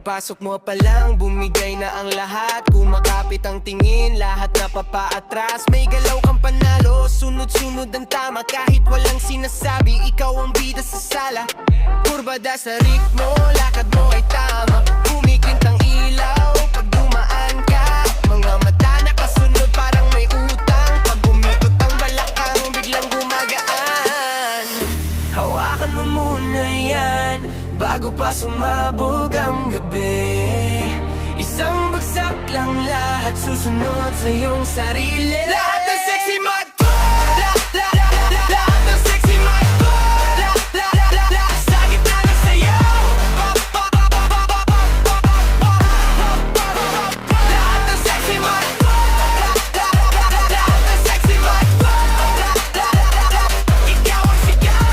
Pagpasok mo pa lang, bumigay na ang lahat. Kumakapit ang tingin, lahat na papaatras. May galaw kang panalo, sunod-sunod ang tama. Kahit walang sinasabi, ikaw ang bida sa sala. Kurbada sa ritmo, lakad mo ay tama. Kumikintang ilaw, pag dumaan ka. Mga mata nakasunod, parang may utang. Pag bumikot ang balakang, biglang gumagaan. Hawakan mo muna yan, bago pa sumabog ang gabi. Isang bagsak lang, lahat susunod sa iyong sarili. Lahat ng sexy magpo, lahat ng sexy magpo, sa gitna ng sayaw. Lahat ng sexy magpo, lahat ng sexy magpo, ikaw ang sigaw.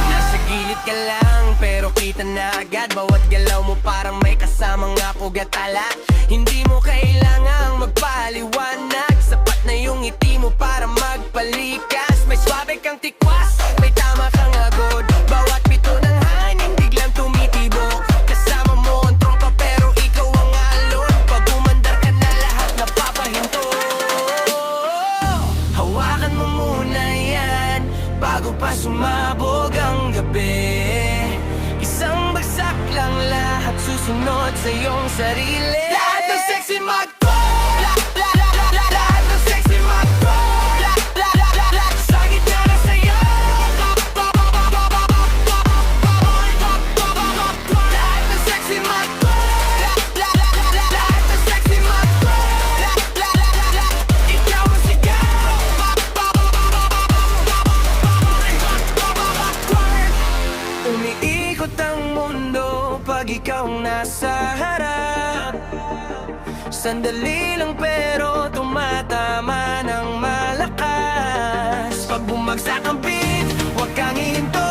Nasa gilid ka lang, pero kita na agad. Bawat galaw mo parang may kasamang apog at alak. Hindi mo kailangang magpaliwanag, sapat na yung ngiti mo para magpalikas. May swabe kang tikwas, may tama kang agod. Bawat pito ng hangin biglang tumitibok. Kasama mo ang tropa pero ikaw ang alon. Pag umandar ka na lahat napapahinto. Hawakan mo muna yan, bago pa sumabog ang gabi. Isang bagsak lang, lahat susunod sa iyong sarili. Lahat ng sexy magpo, lahat ng sexy magpo, sa gitna ng sayaw. Lahat ng sexy magpo, lahat ng sexy magpo, ikaw ang sigaw. Umiikot ang mundo pag ikaw nasa harap. Sandali lang pero tumatama ng malakas. Pag bumagsak ang beat, huwag kang hihinto.